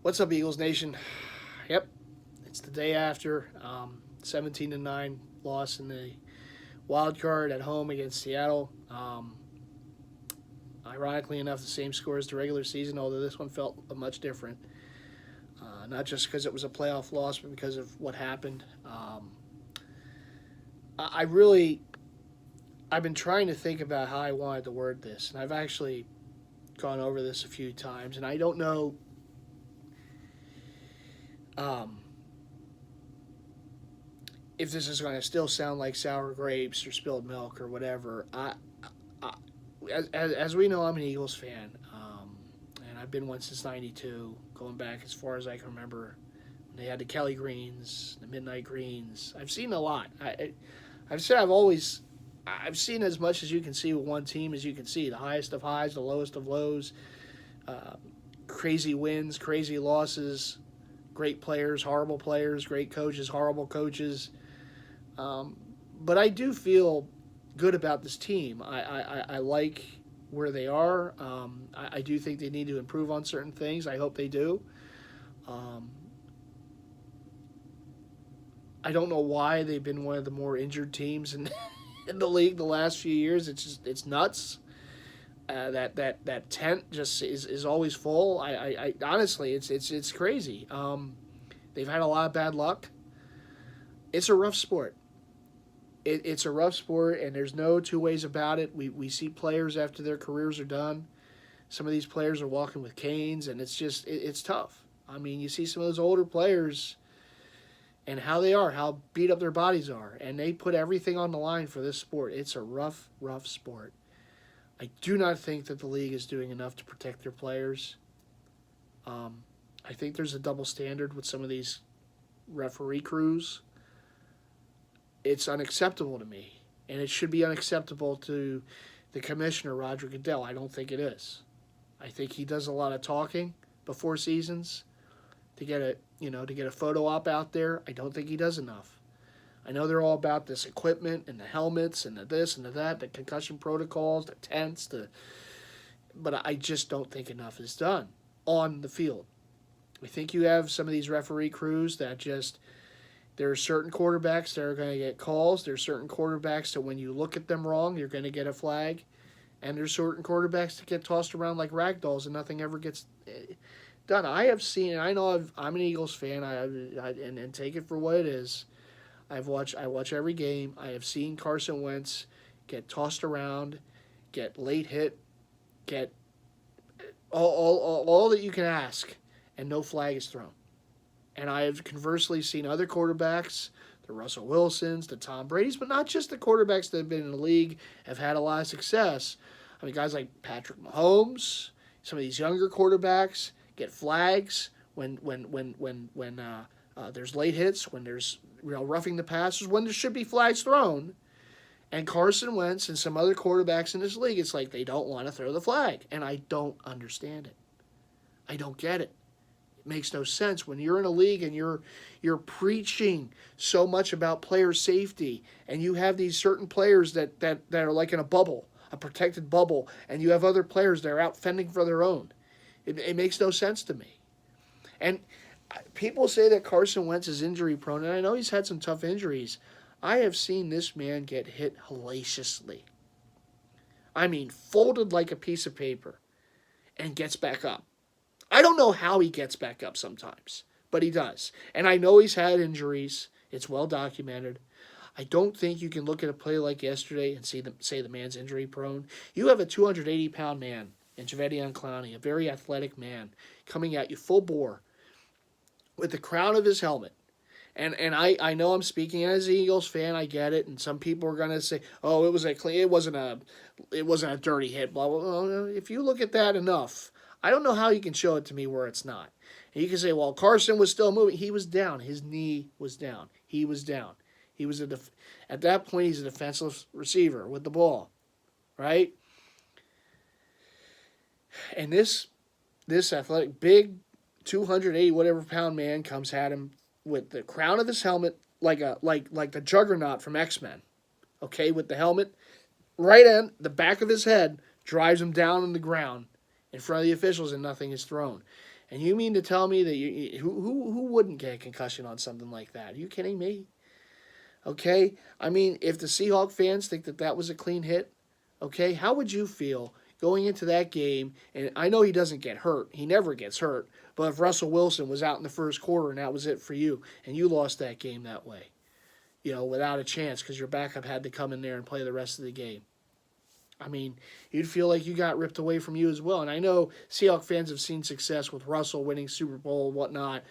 What's up, Eagles Nation? Yep, it's the day after 17-9 loss in the wild card at home against Seattle. Ironically enough, the same score as the regular season, although this one felt much different. Not just because it was a playoff loss, but because of what happened. I really, I've been trying to think about how I wanted to word this, and I've actually gone over this a few times, and I don't know. If this is going to still sound like sour grapes or spilled milk or whatever, as we know, I'm an Eagles fan, and I've been one since '92, going back as far as I can remember. They had the Kelly Greens, the Midnight Greens. I've seen a lot. I've seen as much as you can see with one team as you can see. The highest of highs, the lowest of lows, crazy wins, crazy losses, great players, horrible players, great coaches, horrible coaches. But I do feel good about this team. I like where they are. I do think they need to improve on certain things. I hope they do. I don't know why they've been one of the more injured teams in in the league the last few years. It's nuts. That tent just is always full. I honestly, it's crazy. They've had a lot of bad luck. It's a rough sport. It's a rough sport, and there's no two ways about it. We see players after their careers are done. Some of these players are walking with canes, and it's tough. I mean, you see some of those older players and how they are, how beat up their bodies are, and they put everything on the line for this sport. It's a rough sport. I do not think that the league is doing enough to protect their players. I think there's a double standard with some of these referee crews. It's unacceptable to me, and it should be unacceptable to the commissioner, Roger Goodell. I don't think it is. I think he does a lot of talking before seasons to get a photo op out there. I don't think he does enough. I know they're all about this equipment and the helmets and the this and the that, the concussion protocols, the tents, but I just don't think enough is done on the field. I think you have some of these referee crews that just, there are certain quarterbacks that are going to get calls. There are certain quarterbacks that when you look at them wrong, you're going to get a flag. And there's certain quarterbacks that get tossed around like rag dolls and nothing ever gets done. I have seen, and I know I'm an Eagles fan, and take it for what it is. I watch every game. I have seen Carson Wentz get tossed around, get late hit, get all that you can ask, and no flag is thrown. And I have conversely seen other quarterbacks, the Russell Wilsons, the Tom Brady's, but not just the quarterbacks that have been in the league, have had a lot of success. I mean, guys like Patrick Mahomes, some of these younger quarterbacks get flags when there's late hits, when there's roughing the passers, when there should be flags thrown. And Carson Wentz and some other quarterbacks in this league, it's like they don't want to throw the flag. And I don't understand it. I don't get it. Makes no sense when you're in a league and you're preaching so much about player safety, and you have these certain players that are like in a bubble, a protected bubble, and you have other players that are out fending for their own. It makes no sense to me. And people say that Carson Wentz is injury prone, and I know he's had some tough injuries. I have seen this man get hit hellaciously. I mean, folded like a piece of paper and gets back up. I don't know how he gets back up sometimes, but he does. And I know he's had injuries. It's well documented. I don't think you can look at a play like yesterday and say the man's injury prone. You have a 280-pound man in Jadeveon Clowney, a very athletic man, coming at you full bore with the crown of his helmet. And I know I'm speaking as an Eagles fan. I get it. And some people are going to say, "Oh, it wasn't a dirty hit." Blah blah blah. If you look at that enough, I don't know how you can show it to me where it's not. And you can say, well, Carson was still moving. He was down. His knee was down. He was down. He was at that point, he's a defensive receiver with the ball, right? And this athletic, big, 280 whatever pound man comes at him with the crown of his helmet like the Juggernaut from X-Men, okay, with the helmet right in the back of his head, drives him down on the ground in front of the officials, and nothing is thrown. And you mean to tell me that who wouldn't get a concussion on something like that? Are you kidding me? Okay? I mean, if the Seahawk fans think that that was a clean hit, okay, how would you feel going into that game? And I know he doesn't get hurt. He never gets hurt. But if Russell Wilson was out in the first quarter and that was it for you, and you lost that game that way, without a chance because your backup had to come in there and play the rest of the game. I mean, you'd feel like you got ripped away from you as well. And I know Seahawks fans have seen success with Russell winning Super Bowl and whatnot.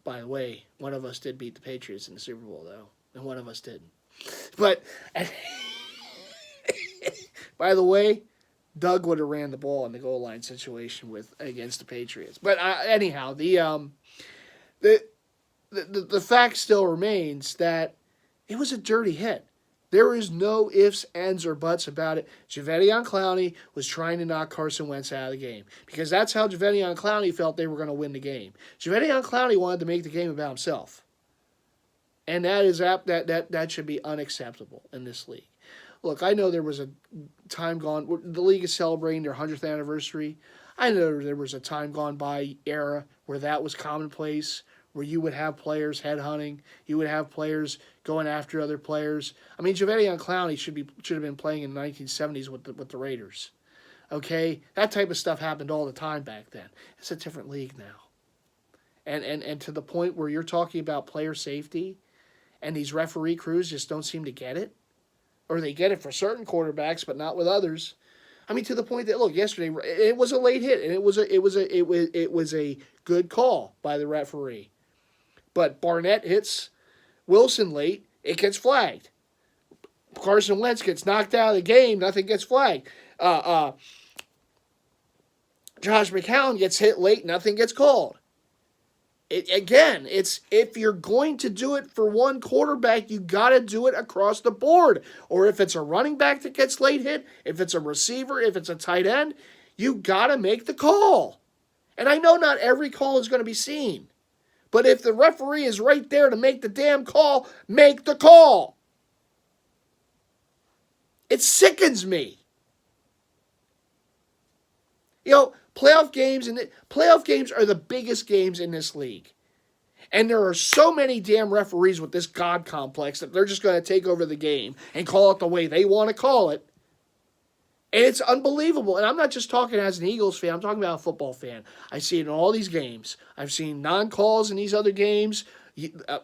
By the way, one of us did beat the Patriots in the Super Bowl, though, and one of us didn't. But, by the way, Doug would have ran the ball in the goal line situation against the Patriots. But anyhow, the fact still remains that it was a dirty hit. There is no ifs, ands, or buts about it. Jadeveon Clowney was trying to knock Carson Wentz out of the game because that's how Jadeveon Clowney felt they were going to win the game. Jadeveon Clowney wanted to make the game about himself, and that should be unacceptable in this league. Look, I know there was a time gone. The league is celebrating their 100th anniversary. I know there was a time gone by era where that was commonplace, where you would have players headhunting, you would have players going after other players. I mean, Jadeveon Clowney should have been playing in the 1970s with the Raiders. Okay, that type of stuff happened all the time back then. It's a different league now, and to the point where you're talking about player safety, and these referee crews just don't seem to get it, or they get it for certain quarterbacks, but not with others. I mean, to the point that look, yesterday it was a late hit, and it was a good call by the referee. But Barnett hits Wilson late, it gets flagged. Carson Wentz gets knocked out of the game, nothing gets flagged. Josh McCown gets hit late, nothing gets called. It's if you're going to do it for one quarterback, you got to do it across the board. Or if it's a running back that gets late hit, if it's a receiver, if it's a tight end, you got to make the call. And I know not every call is going to be seen. But if the referee is right there to make the damn call, make the call. It sickens me. Playoff games are the biggest games in this league. And there are so many damn referees with this God complex that they're just going to take over the game and call it the way they want to call it. And it's unbelievable. And I'm not just talking as an Eagles fan. I'm talking about a football fan. I see it in all these games. I've seen non-calls in these other games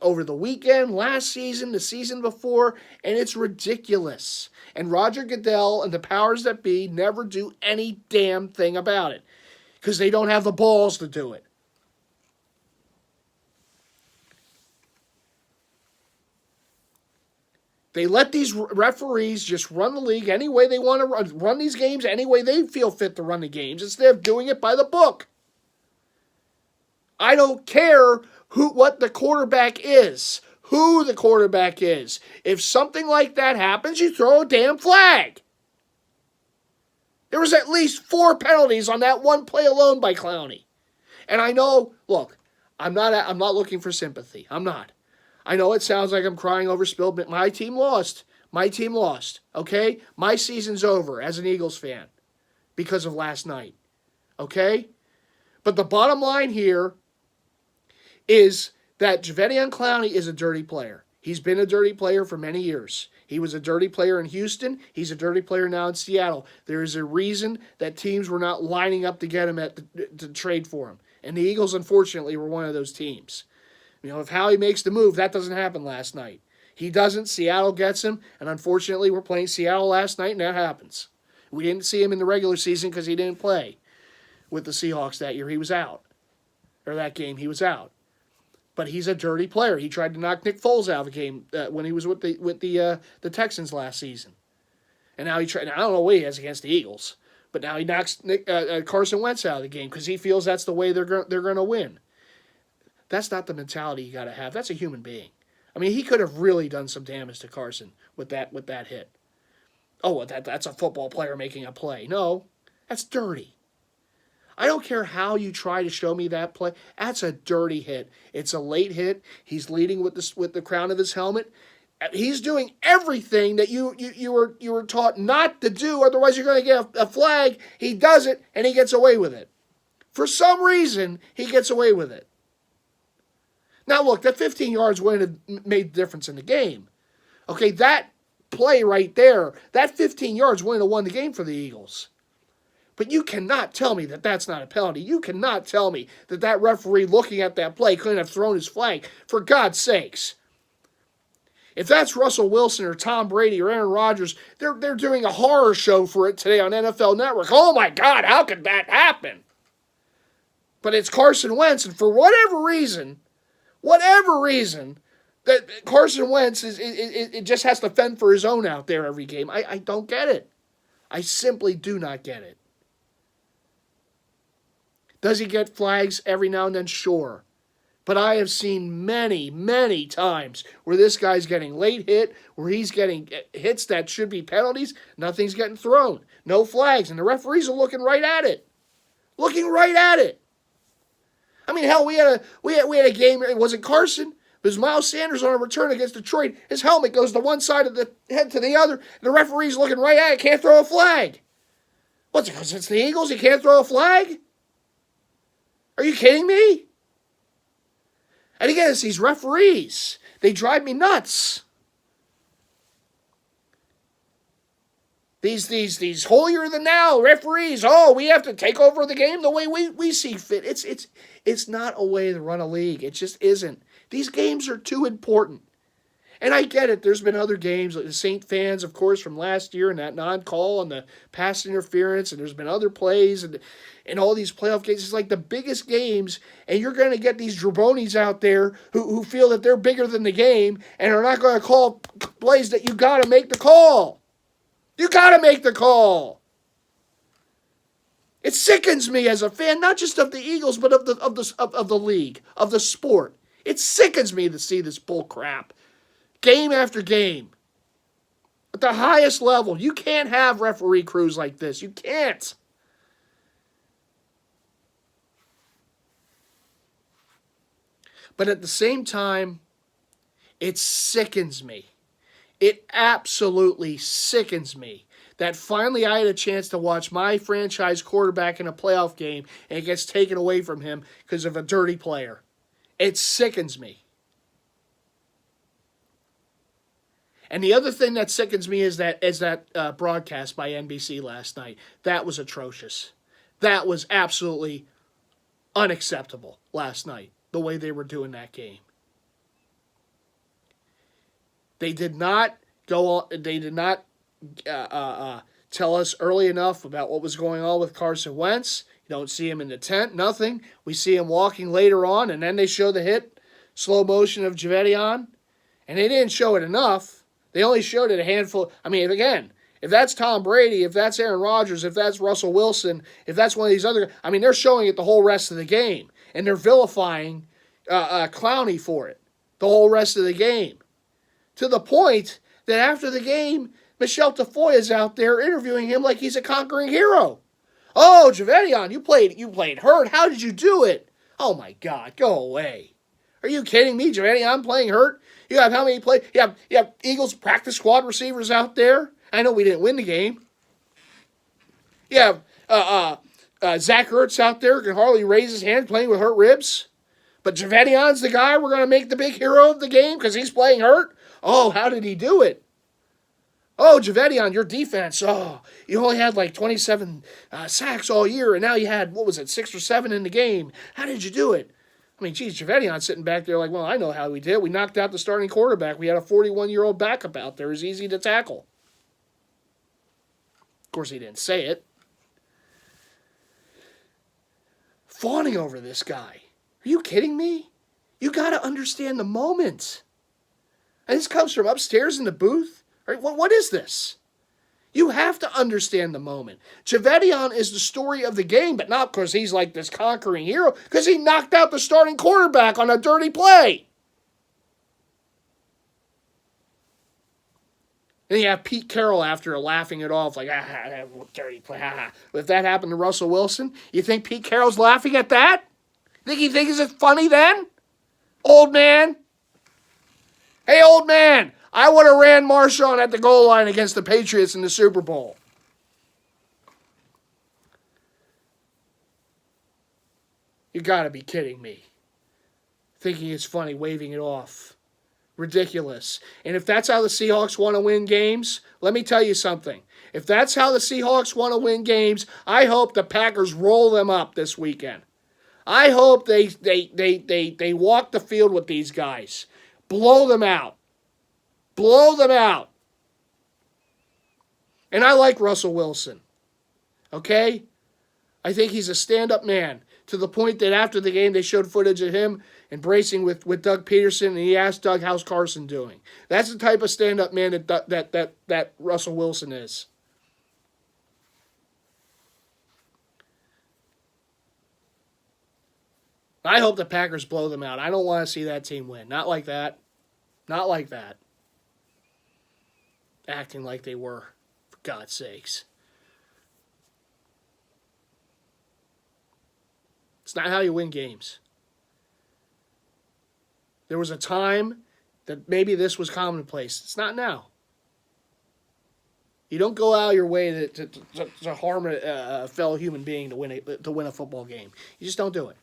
over the weekend, last season, the season before, and it's ridiculous. And Roger Goodell and the powers that be never do any damn thing about it because they don't have the balls to do it. They let these referees just run the league any way they want to run these games any way they feel fit to run the games instead of doing it by the book. I don't care what the quarterback is, who the quarterback is. If something like that happens, you throw a damn flag. There was at least 4 penalties on that one play alone by Clowney. And I know, look, I'm not looking for sympathy. I'm not. I know it sounds like I'm crying over spilled milk. My team lost. Okay? My season's over as an Eagles fan because of last night. Okay? But the bottom line here is that Jadeveon Clowney is a dirty player. He's been a dirty player for many years. He was a dirty player in Houston. He's a dirty player now in Seattle. There is a reason that teams were not lining up to get him to trade for him. And the Eagles, unfortunately, were one of those teams. If Howie makes the move, that doesn't happen last night. He doesn't, Seattle gets him, and unfortunately we're playing Seattle last night, and that happens. We didn't see him in the regular season because he didn't play with the Seahawks that year. He was out. Or that game, he was out. But he's a dirty player. He tried to knock Nick Foles out of the game when he was with the Texans last season. And now I don't know what he has against the Eagles, but now he knocks Carson Wentz out of the game because he feels that's the way they're going to win. That's not the mentality you got to have. That's a human being. I mean, he could have really done some damage to Carson with that hit. Oh, that's a football player making a play. No, that's dirty. I don't care how you try to show me that play. That's a dirty hit. It's a late hit. He's leading with the crown of his helmet. He's doing everything that you were taught not to do. Otherwise, you're going to get a flag. He does it, and he gets away with it. For some reason, he gets away with it. Now, look, that 15 yards wouldn't have made the difference in the game. Okay, that play right there, that 15 yards wouldn't have won the game for the Eagles. But you cannot tell me that that's not a penalty. You cannot tell me that that referee looking at that play couldn't have thrown his flag. For God's sakes. If that's Russell Wilson or Tom Brady or Aaron Rodgers, they're doing a horror show for it today on NFL Network. Oh my God, how could that happen? But it's Carson Wentz, and for whatever reason, that Carson Wentz it just has to fend for his own out there every game. I don't get it. I simply do not get it. Does he get flags every now and then? Sure. But I have seen many, many times where this guy's getting late hit, where he's getting hits that should be penalties, nothing's getting thrown. No flags, and the referees are looking right at it. Looking right at it. I mean, hell, we had a game, it wasn't Carson, it was Miles Sanders on a return against Detroit. His helmet goes to one side of the head to the other, and the referee's looking right at it, can't throw a flag. What's it, because it's the Eagles, he can't throw a flag? Are you kidding me? And again, it's these referees. They drive me nuts. These holier-than-thou referees. Oh, we have to take over the game the way we see fit. It's not a way to run a league. It just isn't. These games are too important. And I get it. There's been other games, like the Saint fans, of course, from last year and that non-call and the pass interference, and there's been other plays and all these playoff games. It's like the biggest games, and you're going to get these jabronis out there who feel that they're bigger than the game and are not going to call plays that you got to make the call. You got to make the call. It sickens me as a fan, not just of the Eagles, but of the league, of the sport. It sickens me to see this bull crap. Game after game. At the highest level. You can't have referee crews like this. You can't. But at the same time, it sickens me. It absolutely sickens me that finally I had a chance to watch my franchise quarterback in a playoff game and it gets taken away from him because of a dirty player. It sickens me. And the other thing that sickens me is that broadcast by NBC last night. That was atrocious. That was absolutely unacceptable last night, the way they were doing that game. They did not go on. They did not tell us early enough about what was going on with Carson Wentz. You don't see him in the tent, nothing. We see him walking later on, and then they show the hit, slow motion of Javedion, and they didn't show it enough. They only showed it a handful. I mean, again, if that's Tom Brady, if that's Aaron Rodgers, if that's Russell Wilson, if that's one of these other, I mean, they're showing it the whole rest of the game, and they're vilifying Clowney for it the whole rest of the game, to the point that after the game, Michelle Tafoya is out there interviewing him like he's a conquering hero. Oh, Javedion, you played hurt. How did you do it? Oh my God, go away. Are you kidding me, Javedion playing hurt? You have how many play? You have Eagles practice squad receivers out there. I know we didn't win the game. You have Zach Ertz out there can hardly raise his hand playing with hurt ribs. But Javedion's the guy we're going to make the big hero of the game because he's playing hurt. Oh, how did he do it? Oh, Javedion, your defense. Oh, you only had like 27 sacks all year, and now you had, 6 or 7 in the game. How did you do it? I mean, geez, Javedion's sitting back there like, well, I know how we did. We knocked out the starting quarterback. We had a 41-year-old backup out there. It was easy to tackle. Of course, he didn't say it. Fawning over this guy. Are you kidding me? You got to understand the moment. And this comes from upstairs in the booth. Right? What is this? You have to understand the moment. Javedion is the story of the game, but not because he's like this conquering hero, because he knocked out the starting quarterback on a dirty play. And you have Pete Carroll after laughing it off, like, dirty play, If that happened to Russell Wilson, you think Pete Carroll's laughing at that? Think he thinks it's funny then? Old man? Hey, old man, I would have ran Marshawn at the goal line against the Patriots in the Super Bowl. You got to be kidding me. Thinking it's funny, waving it off. Ridiculous. And if that's how the Seahawks want to win games, let me tell you something. If that's how the Seahawks want to win games, I hope the Packers roll them up this weekend. I hope they walk the field with these guys. Blow them out. Blow them out. And I like Russell Wilson. Okay? I think he's a stand-up man, to the point that after the game they showed footage of him embracing with Doug Peterson, and he asked Doug, how's Carson doing? That's the type of stand-up man that Russell Wilson is. I hope the Packers blow them out. I don't want to see that team win. Not like that. Not like that. Acting like they were, for God's sakes. It's not how you win games. There was a time that maybe this was commonplace. It's not now. You don't go out of your way to harm a fellow human being to win a football game. You just don't do it.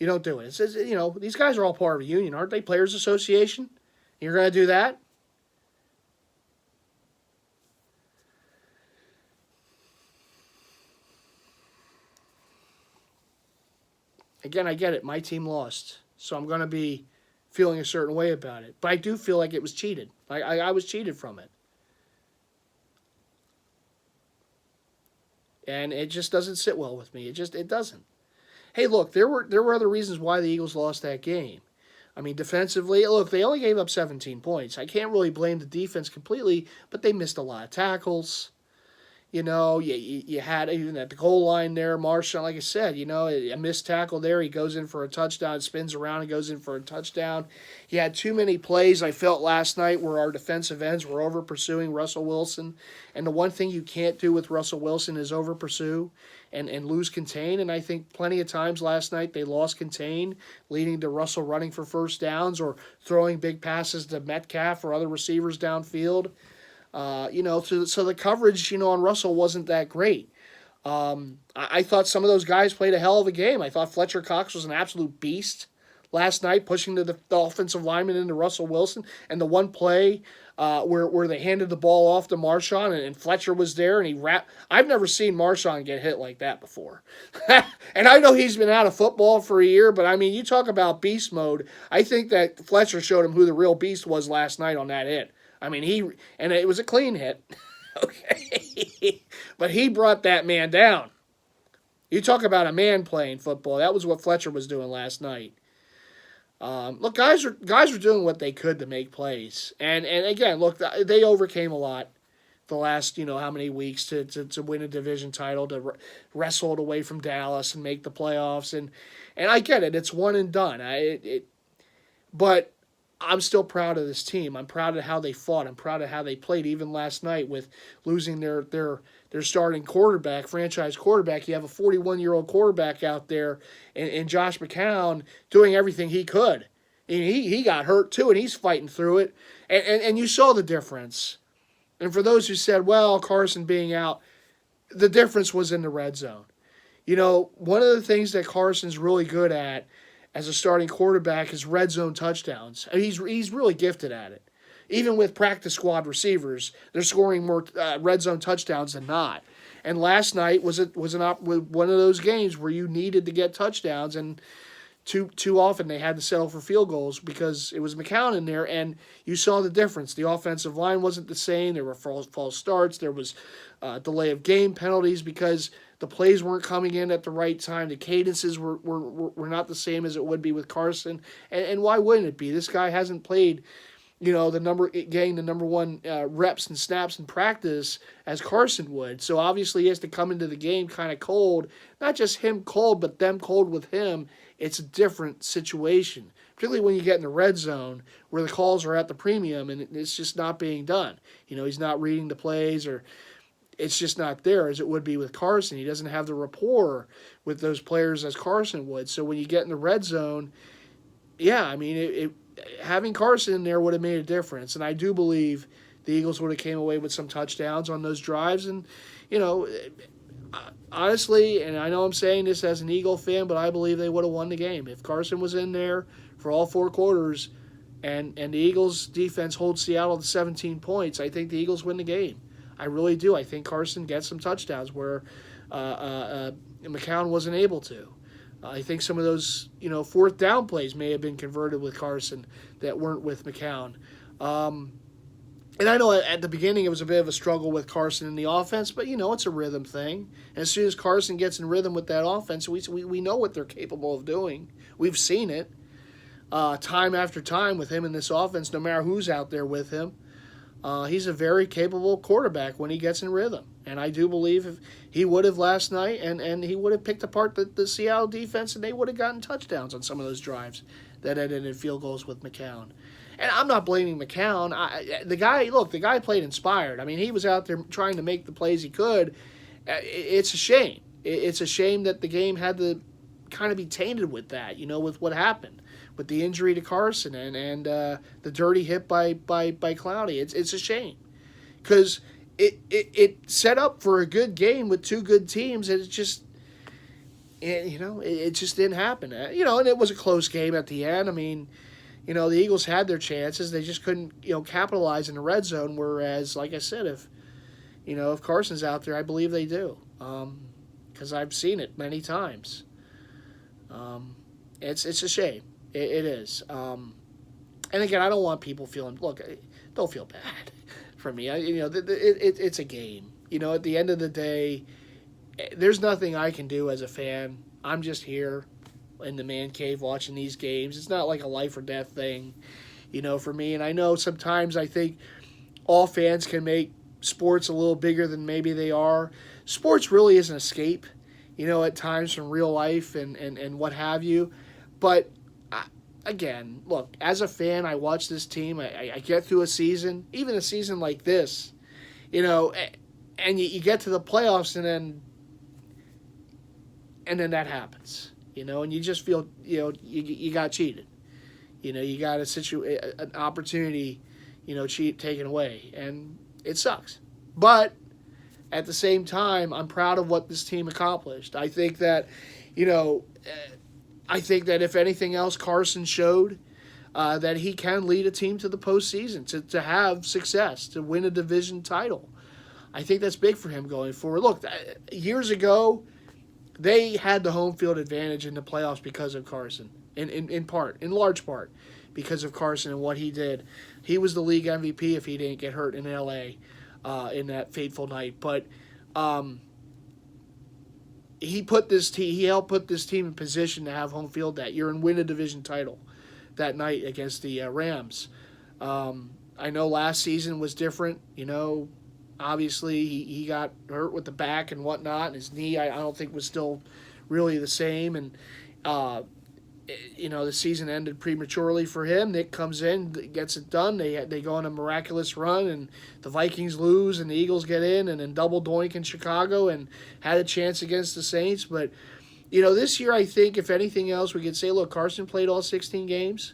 You don't do it. It says, these guys are all part of a union, aren't they? Players Association. You're going to do that? Again, I get it. My team lost, so I'm going to be feeling a certain way about it. But I do feel like it was cheated. I was cheated from it. And it just doesn't sit well with me. It doesn't. Hey, look, there were other reasons why the Eagles lost that game. I mean, defensively, look, they only gave up 17 points. I can't really blame the defense completely, but they missed a lot of tackles. You had even at the goal line there, Marshawn, like I said, a missed tackle there. He goes in for a touchdown, spins around and goes in for a touchdown. He had too many plays, I felt, last night where our defensive ends were over pursuing Russell Wilson. And the one thing you can't do with Russell Wilson is over pursue and lose contain. And I think plenty of times last night they lost contain, leading to Russell running for first downs or throwing big passes to Metcalf or other receivers downfield. So the coverage, on Russell wasn't that great. I thought some of those guys played a hell of a game. I thought Fletcher Cox was an absolute beast last night, pushing the offensive lineman into Russell Wilson. And the one play where they handed the ball off to Marshawn and Fletcher was there and he wrapped. I've never seen Marshawn get hit like that before. And I know he's been out of football for a year, but I mean, you talk about beast mode. I think that Fletcher showed him who the real beast was last night on that hit. I mean, and it was a clean hit, okay? But he brought that man down. You talk about a man playing football. That was what Fletcher was doing last night. Look, guys were doing what they could to make plays. And again, look, they overcame a lot the last, how many weeks to win a division title, to wrestle it away from Dallas and make the playoffs. And I get it. It's one and done. But I'm still proud of this team. I'm proud of how they fought. I'm proud of how they played, even last night with losing their starting quarterback, franchise quarterback. You have a 41-year-old quarterback out there, and Josh McCown doing everything he could. And he got hurt too, and he's fighting through it. And you saw the difference. And for those who said, well, Carson being out, the difference was in the red zone. One of the things that Carson's really good at as a starting quarterback is red zone touchdowns. He's really gifted at it. Even with practice squad receivers, they're scoring more red zone touchdowns than not. And last night was one of those games where you needed to get touchdowns, and too often they had to settle for field goals because it was McCown in there, and you saw the difference. The offensive line wasn't the same. There were false starts. There was delay of game penalties because the plays weren't coming in at the right time. The cadences were not the same as it would be with Carson. And why wouldn't it be? This guy hasn't played, getting the number one reps and snaps in practice as Carson would. So obviously he has to come into the game kind of cold. Not just him cold, but them cold with him. It's a different situation, particularly when you get in the red zone where the calls are at the premium and it's just not being done. He's not reading the plays, or it's just not there as it would be with Carson. He doesn't have the rapport with those players as Carson would. So when you get in the red zone, having Carson in there would have made a difference. And I do believe the Eagles would have came away with some touchdowns on those drives. And, honestly, and I know I'm saying this as an Eagle fan, but I believe they would have won the game if Carson was in there for all 4 quarters, and the Eagles' defense holds Seattle to 17 points. I think the Eagles win the game. I really do. I think Carson gets some touchdowns where McCown wasn't able to. I think some of those, fourth down plays may have been converted with Carson that weren't with McCown. And I know at the beginning it was a bit of a struggle with Carson in the offense, but, it's a rhythm thing. And as soon as Carson gets in rhythm with that offense, we know what they're capable of doing. We've seen it time after time with him in this offense, no matter who's out there with him. He's a very capable quarterback when he gets in rhythm. And I do believe if he would have last night and he would have picked apart the Seattle defense and they would have gotten touchdowns on some of those drives that ended in field goals with McCown. And I'm not blaming McCown. The guy played inspired. I mean, he was out there trying to make the plays he could. It's a shame. It's a shame that the game had to kind of be tainted with that, with what happened. With the injury to Carson and the dirty hit by Clowney. It's a shame. Because it set up for a good game with two good teams, and it just didn't happen. And it was a close game at the end. I mean, the Eagles had their chances. They just couldn't, capitalize in the red zone, whereas, like I said, if Carson's out there, I believe they do. Because I've seen it many times. It's a shame. It is. And again, I don't want people feeling, don't feel bad for me. It's a game. At the end of the day, there's nothing I can do as a fan. I'm just here in the man cave watching these games. It's not like a life or death thing, for me. And I know sometimes I think all fans can make sports a little bigger than maybe they are. Sports really is an escape, at times from real life and what have you. But again, look, as a fan, I watch this team. I get through a season, even a season like this, and you get to the playoffs, and then that happens, and you just feel, you got cheated. You got an opportunity, taken away, and it sucks. But at the same time, I'm proud of what this team accomplished. I think that, if anything else, Carson showed that he can lead a team to the postseason, to have success, to win a division title. I think that's big for him going forward. Look, years ago, they had the home field advantage in the playoffs because of Carson, in large part, because of Carson and what he did. He was the league MVP if he didn't get hurt in L.A. In that fateful night. But he helped put this team in position to have home field that year and win a division title that night against the Rams. I know last season was different. Obviously he got hurt with the back and whatnot, and his knee I don't think was still really the same. And the season ended prematurely for him. Nick comes in, gets it done. They go on a miraculous run, and the Vikings lose, and the Eagles get in, and then double doink in Chicago, and had a chance against the Saints. But, this year I think, if anything else, we could say, look, Carson played all 16 games.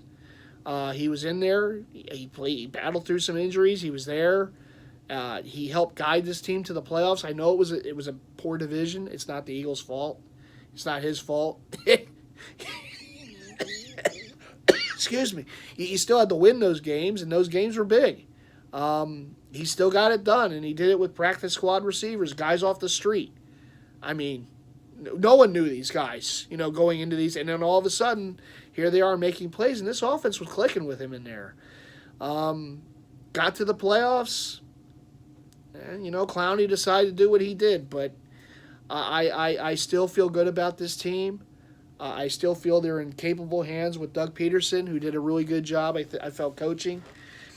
He was in there. He battled through some injuries. He was there. He helped guide this team to the playoffs. I know it was a poor division. It's not the Eagles' fault. It's not his fault. Excuse me. He still had to win those games, and those games were big. He still got it done, and he did it with practice squad receivers, guys off the street. I mean, no one knew these guys, going into these, and then all of a sudden, here they are making plays, and this offense was clicking with him in there. Got to the playoffs, and, Clowney decided to do what he did, but I still feel good about this team. I still feel they're in capable hands with Doug Peterson, who did a really good job, I felt, coaching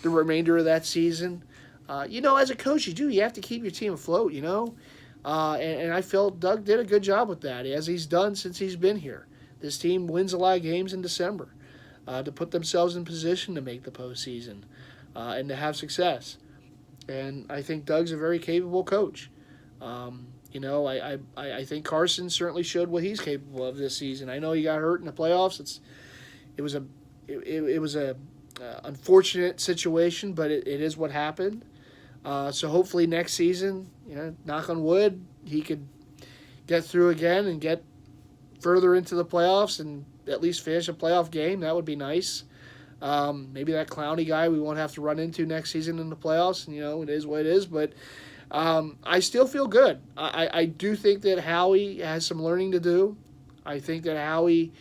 the remainder of that season. As a coach, you have to keep your team afloat, and I felt Doug did a good job with that, as he's done since he's been here. This team wins a lot of games in December to put themselves in position to make the postseason and to have success. And I think Doug's a very capable coach. I think Carson certainly showed what he's capable of this season. I know he got hurt in the playoffs. It was a unfortunate situation, but it is what happened. So hopefully next season, knock on wood, he could get through again and get further into the playoffs and at least finish a playoff game. That would be nice. Maybe that Clowney guy we won't have to run into next season in the playoffs. It is what it is. But I still feel good. I do think that Howie has some learning to do. I think that Howie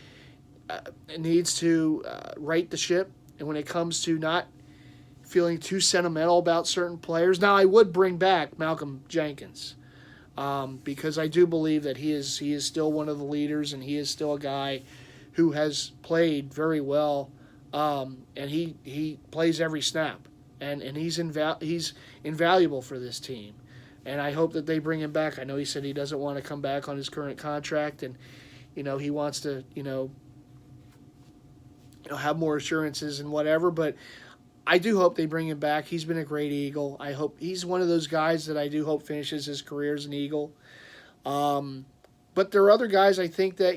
needs to right the ship. And when it comes to not feeling too sentimental about certain players. Now, I would bring back Malcolm Jenkins because I do believe that he is still one of the leaders and he is still a guy who has played very well, and he plays every snap, and he's invaluable for this team. And I hope that they bring him back. I know he said he doesn't want to come back on his current contract, and he wants to have more assurances and whatever, but I do hope they bring him back. He's been a great Eagle. I hope he's one of those guys that I do hope finishes his career as an Eagle. But there are other guys I think that,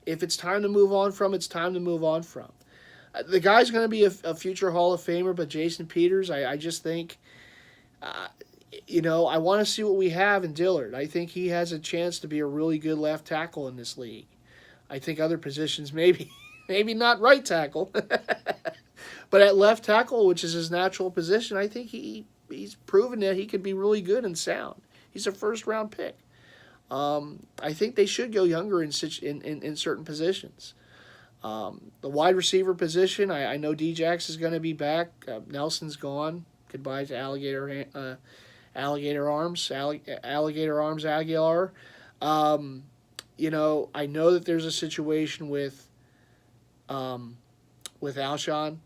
if it's time to move on from, it's time to move on from. The guy's going to be a future Hall of Famer, but Jason Peters, I just think, I want to see what we have in Dillard. I think he has a chance to be a really good left tackle in this league. I think other positions maybe not right tackle. But at left tackle, which is his natural position, I think he's proven that he could be really good and sound. He's a first-round pick. I think they should go younger in certain positions. The wide receiver position, I know Djax is going to be back. Nelson's gone. Goodbye to Alligator Arms Aguilar. I know that there's a situation with Alshon,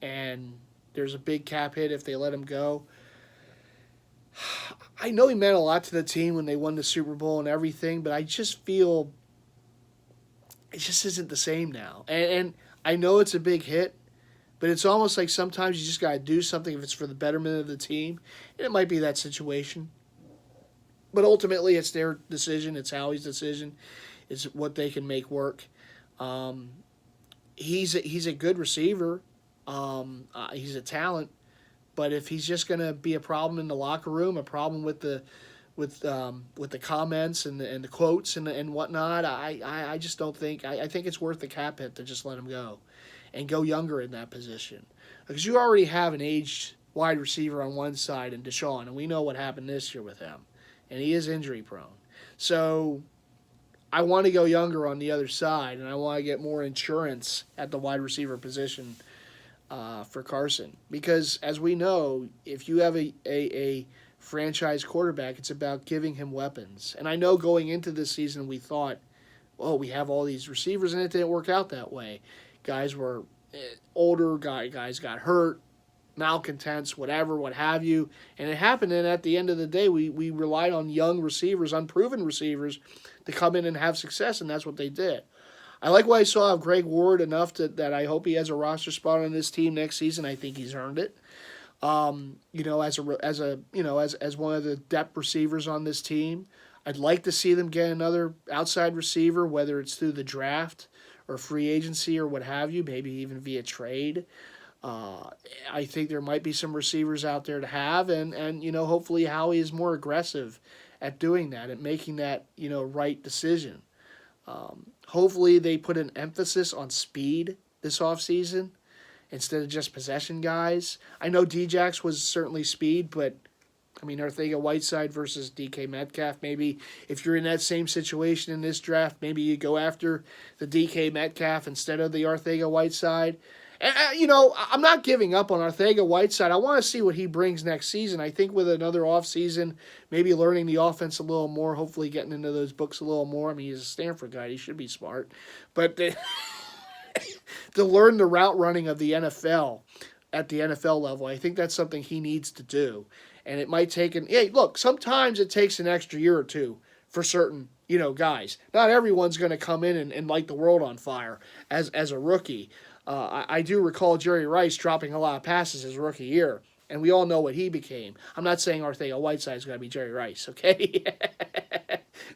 and there's a big cap hit if they let him go. I know he meant a lot to the team when they won the Super Bowl and everything, but I just feel it just isn't the same now. And I know it's a big hit, but it's almost like sometimes you just got to do something if it's for the betterment of the team. And it might be that situation. But ultimately, it's their decision. It's Howie's decision. It's what they can make work. He's a good receiver. He's a talent, but if he's just going to be a problem in the locker room, a problem with the comments and the quotes and whatnot, I just don't think. I think it's worth the cap hit to just let him go, and go younger in that position, because you already have an aged wide receiver on one side in Deshaun, and we know what happened this year with him, and he is injury prone. So I want to go younger on the other side, and I want to get more insurance at the wide receiver position for Carson. Because, as we know, if you have a franchise quarterback, it's about giving him weapons. And I know going into this season we thought, we have all these receivers, and it didn't work out that way. Guys were older, guys got hurt, malcontents, whatever, what have you. And it happened, and at the end of the day, we relied on young receivers, unproven receivers, to come in and have success, and that's what they did. I like what I saw of Greg Ward enough that I hope he has a roster spot on this team next season. I think he's earned it. As one of the depth receivers on this team, I'd like to see them get another outside receiver, whether it's through the draft or free agency or what have you, maybe even via trade. I think there might be some receivers out there to have, and hopefully Howie is more aggressive at doing that, at making that right decision. Hopefully they put an emphasis on speed this offseason instead of just possession guys. I know Djax was certainly speed, but Arthega-Whiteside versus DK Metcalf, maybe if you're in that same situation in this draft, maybe you go after the DK Metcalf instead of the Arthega-Whiteside. And, I'm not giving up on Arthega-Whiteside. I want to see what he brings next season. I think with another offseason, maybe learning the offense a little more, hopefully getting into those books a little more. He's a Stanford guy. He should be smart. But to learn the route running of the NFL at the NFL level, I think that's something he needs to do. And it might take sometimes it takes an extra year or two for certain, guys. Not everyone's going to come in and light the world on fire as a rookie. I do recall Jerry Rice dropping a lot of passes his rookie year, and we all know what he became. I'm not saying Arthega-Whiteside is going to be Jerry Rice, okay?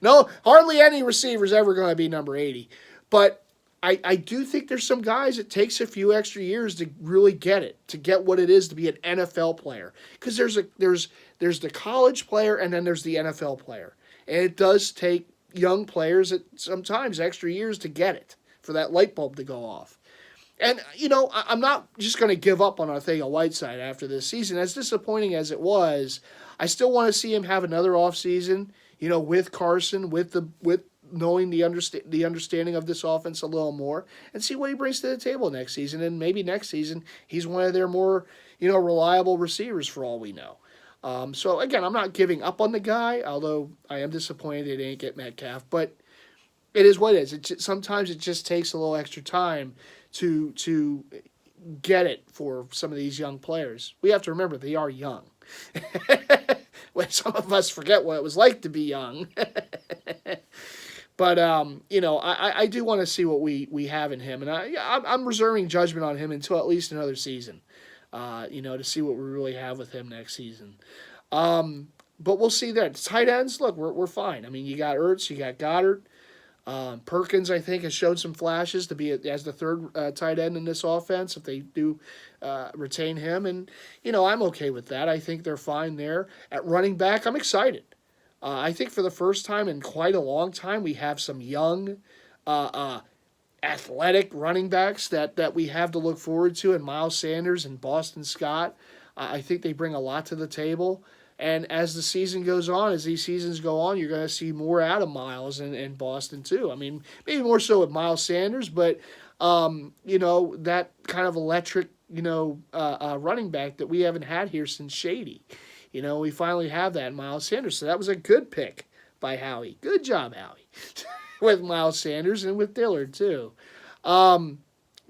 No, hardly any receiver is ever going to be number 80. But I do think there's some guys it takes a few extra years to really get it, to get what it is to be an NFL player. Because there's the college player and then there's the NFL player. And it does take young players at sometimes extra years to get it, for that light bulb to go off. And, I'm not just going to give up on Arcega-Whiteside after this season. As disappointing as it was, I still want to see him have another offseason, with Carson, with knowing the understanding of this offense a little more, and see what he brings to the table next season. And maybe next season he's one of their more, reliable receivers for all we know. So again, I'm not giving up on the guy, although I am disappointed they didn't get Metcalf. But it is what it is. Sometimes it just takes a little extra time to get it for some of these young players. We have to remember they are young. When some of us forget what it was like to be young. But I do want to see what we have in him, and I'm reserving judgment on him until at least another season. To see what we really have with him next season. But we'll see there. Tight ends, look, we're fine. I mean, you got Ertz, you got Goddard. Perkins, I think, has shown some flashes to be as the third tight end in this offense if they do retain him. And, I'm okay with that. I think they're fine there. At running back, I'm excited. I think for the first time in quite a long time, we have some young, athletic running backs that we have to look forward to, and Miles Sanders and Boston Scott. I think they bring a lot to the table. And as the season goes on, as these seasons go on, you're going to see more out of Miles and Boston too. I mean, maybe more so with Miles Sanders, but, that kind of electric, running back that we haven't had here since Shady. We finally have that in Miles Sanders. So that was a good pick by Howie. Good job, Howie, with Miles Sanders and with Dillard too. But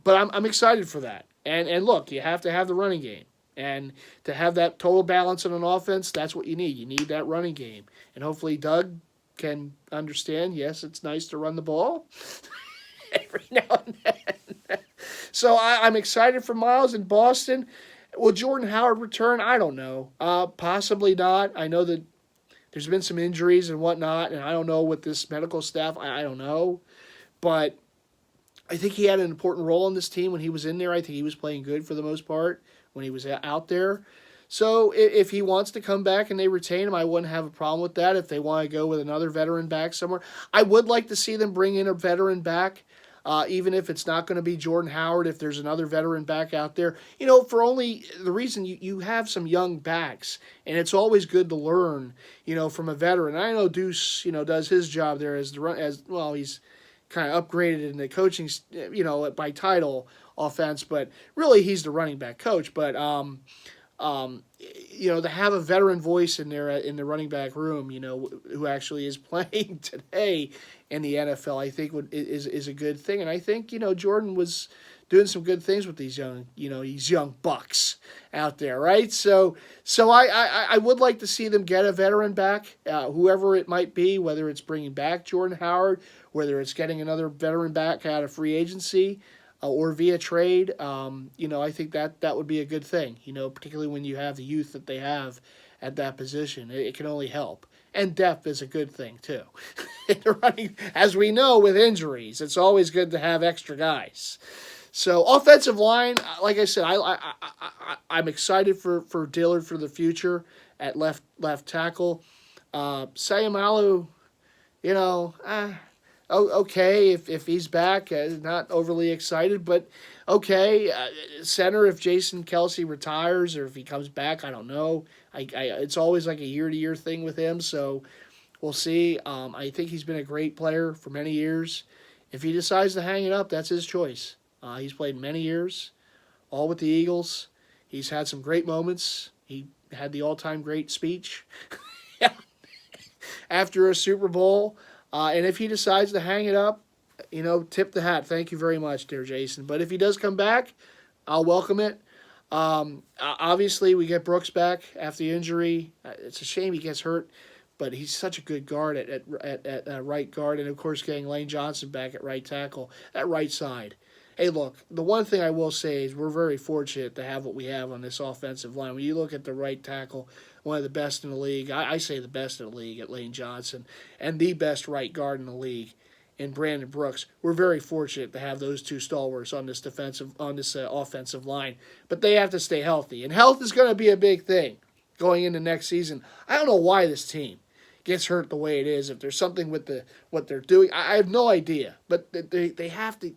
I'm excited for that. And look, you have to have the running game. And to have that total balance on an offense, that's what you need. You need that running game. And hopefully Doug can understand, yes, it's nice to run the ball every now and then. So I'm excited for Miles in Boston. Will Jordan Howard return? I don't know. Possibly not. I know that there's been some injuries and whatnot, and I don't know with this medical staff. I don't know. But I think he had an important role on this team when he was in there. I think he was playing good for the most part when he was out there. So if he wants to come back and they retain him, I wouldn't have a problem with that. If they want to go with another veteran back somewhere, I would like to see them bring in a veteran back, even if it's not going to be Jordan Howard, if there's another veteran back out there. For only the reason you have some young backs, and it's always good to learn, from a veteran. I know Deuce, does his job there as well. He's kind of upgraded in the coaching, by title offense, but really he's the running back coach. But to have a veteran voice in there in the running back room, who actually is playing today in the NFL, I think is a good thing. And I think Jordan was doing some good things with these young bucks out there, right? So I would like to see them get a veteran back, whoever it might be, whether it's bringing back Jordan Howard, whether it's getting another veteran back out of free agency, or via trade. I think that would be a good thing, particularly when you have the youth that they have at that position. It can only help. And depth is a good thing, too. As we know, with injuries, it's always good to have extra guys. So offensive line, like I said, I'm excited for Dillard for the future at left tackle. Sayamalu, okay, if he's back, not overly excited, but okay. Center, if Jason Kelsey retires or if he comes back, I don't know. It's always like a year-to-year thing with him, so we'll see. I think he's been a great player for many years. If he decides to hang it up, that's his choice. He's played many years, all with the Eagles. He's had some great moments. He had the all-time great speech after a Super Bowl. And if he decides to hang it up, tip the hat. Thank you very much, dear Jason. But if he does come back, I'll welcome it. Obviously, we get Brooks back after the injury. It's a shame he gets hurt, but he's such a good guard at right guard. And, of course, getting Lane Johnson back at right tackle, at right side. Hey, look, the one thing I will say is we're very fortunate to have what we have on this offensive line. When you look at the right tackle, one of the best in the league, I say the best in the league at Lane Johnson, and the best right guard in the league in Brandon Brooks. We're very fortunate to have those two stalwarts on this offensive line, but they have to stay healthy, and health is going to be a big thing going into next season. I don't know why this team, gets hurt the way it is, if there's something with what they're doing, I have no idea. But they have to.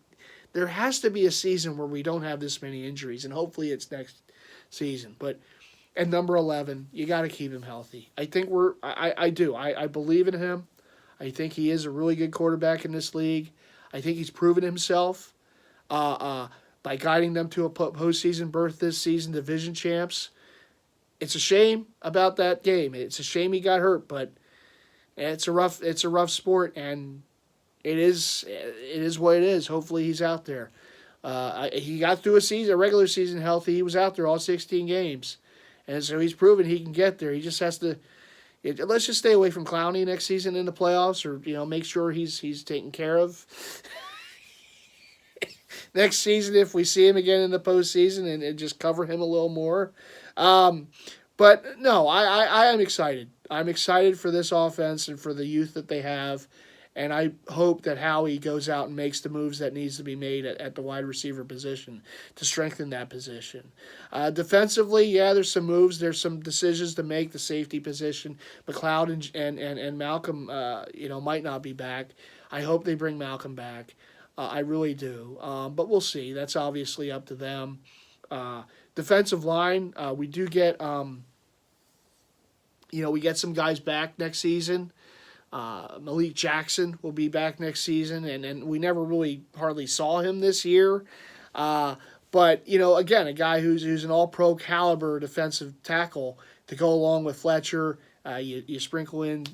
There has to be a season where we don't have this many injuries, and hopefully it's next season. But at number 11, you got to keep him healthy. I think I do. I believe in him. I think he is a really good quarterback in this league. I think he's proven himself by guiding them to a postseason berth this season, division champs. It's a shame about that game. It's a shame he got hurt, but it's a rough sport, and it is what it is. Hopefully he's out there. He got through a regular season healthy. He was out there all 16 games, and so he's proven he can get there. He just has to. Let's just stay away from Clowney next season in the playoffs, or make sure he's taken care of. Next season, if we see him again in the postseason, and just cover him a little more. But no, I am excited. I'm excited for this offense and for the youth that they have. And I hope that Howie goes out and makes the moves that needs to be made at the wide receiver position to strengthen that position. Defensively, yeah, there's some moves. There's some decisions to make. The safety position, McLeod and Malcolm, might not be back. I hope they bring Malcolm back. I really do. But we'll see. That's obviously up to them. Defensive line, we do get, we get some guys back next season. Malik Jackson will be back next season, and we never really hardly saw him this year. But, again, a guy who's an all-pro caliber defensive tackle to go along with Fletcher. You sprinkle in,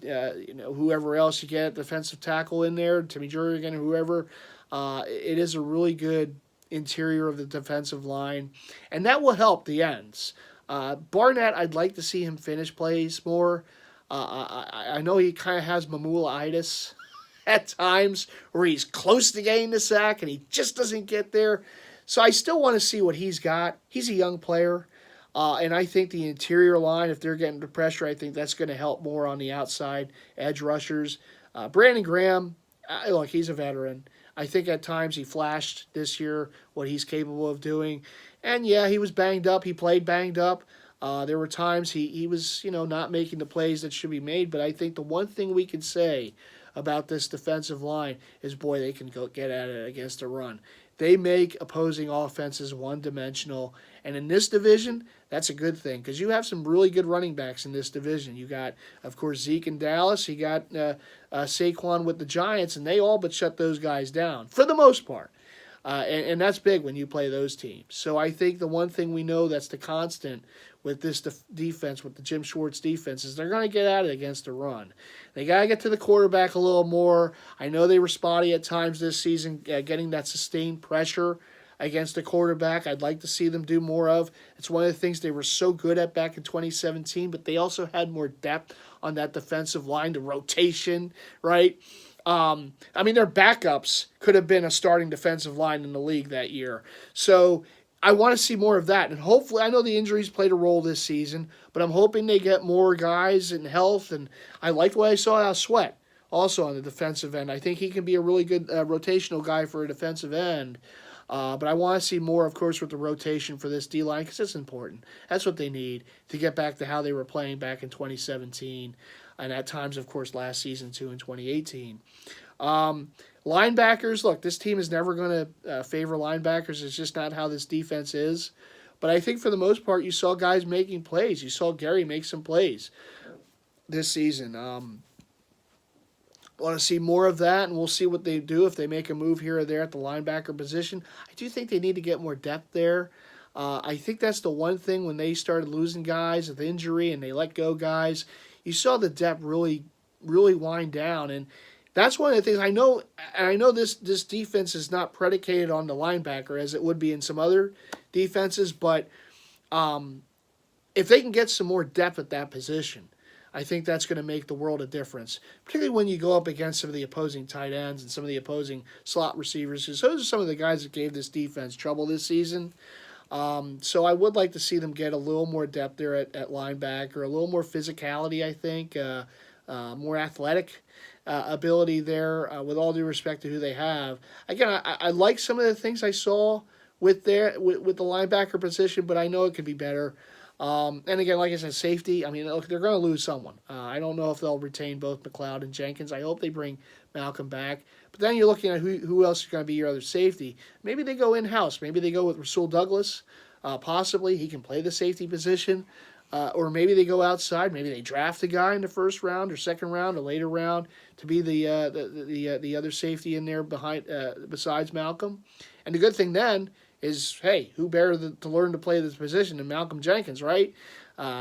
whoever else you get, defensive tackle in there, Timmy Jurgen, whoever. It is a really good interior of the defensive line, and that will help the ends. Barnett, I'd like to see him finish plays more. I know he kind of has Mamula-itis at times where he's close to getting the sack and he just doesn't get there. So I still want to see what he's got. He's a young player, and I think the interior line, if they're getting the pressure, I think that's going to help more on the outside edge rushers. Brandon Graham, look, he's a veteran. I think at times he flashed this year what he's capable of doing. And, yeah, he was banged up. He played banged up. There were times he was, not making the plays that should be made. But I think the one thing we can say about this defensive line is, boy, they can go get at it against the run. They make opposing offenses one-dimensional. And in this division, that's a good thing because you have some really good running backs in this division. You got, of course, Zeke in Dallas. You got Saquon with the Giants, and they all but shut those guys down for the most part. And that's big when you play those teams. So I think the one thing we know that's the constant with this defense, with the Jim Schwartz defense, is they're going to get at it against the run. They got to get to the quarterback a little more. I know they were spotty at times this season, getting that sustained pressure against the quarterback. I'd like to see them do more of. It's one of the things they were so good at back in 2017, but they also had more depth on that defensive line, the rotation, right? Their backups could have been a starting defensive line in the league that year. So I want to see more of that. And hopefully, I know the injuries played a role this season, but I'm hoping they get more guys in health. And I liked what I saw out of Sweat also on the defensive end. I think he can be a really good rotational guy for a defensive end. But I want to see more, of course, with the rotation for this D-line because it's important. That's what they need to get back to how they were playing back in 2017 and at times, of course, last season too in 2018. Linebackers, look, this team is never going to favor linebackers. It's just not how this defense is. But I think for the most part, you saw guys making plays. You saw Gary make some plays this season. Want to see more of that, and we'll see what they do if they make a move here or there at the linebacker position. I do think they need to get more depth there. I think that's the one thing when they started losing guys with injury and they let go guys, you saw the depth really, really wind down. And that's one of the things I know, and I know this defense is not predicated on the linebacker as it would be in some other defenses, but if they can get some more depth at that position, I think that's going to make the world a difference, particularly when you go up against some of the opposing tight ends and some of the opposing slot receivers, because those are some of the guys that gave this defense trouble this season. So I would like to see them get a little more depth there at linebacker, a little more physicality, I think, more athletic ability there, with all due respect to who they have. Again, I like some of the things I saw with the linebacker position, but I know it could be better. And again, like I said, safety. I mean, look, they're going to lose someone. I don't know if they'll retain both McLeod and Jenkins. I hope they bring Malcolm back. But then you're looking at who else is going to be your other safety. Maybe they go in-house. Maybe they go with Rasul Douglas. Possibly he can play the safety position. Or maybe they go outside. Maybe they draft a guy in the first round or second round or later round to be the other safety in there behind besides Malcolm. And the good thing then is, hey, who better to learn to play this position than Malcolm Jenkins, right?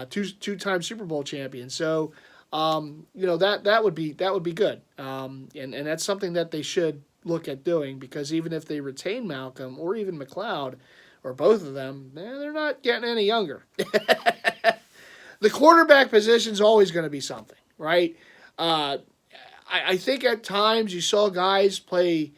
Two-time Super Bowl champion. So, that would be good. And that's something that they should look at doing, because even if they retain Malcolm or even McLeod or both of them, they're not getting any younger. The quarterback position is always going to be something, right? I think at times you saw guys play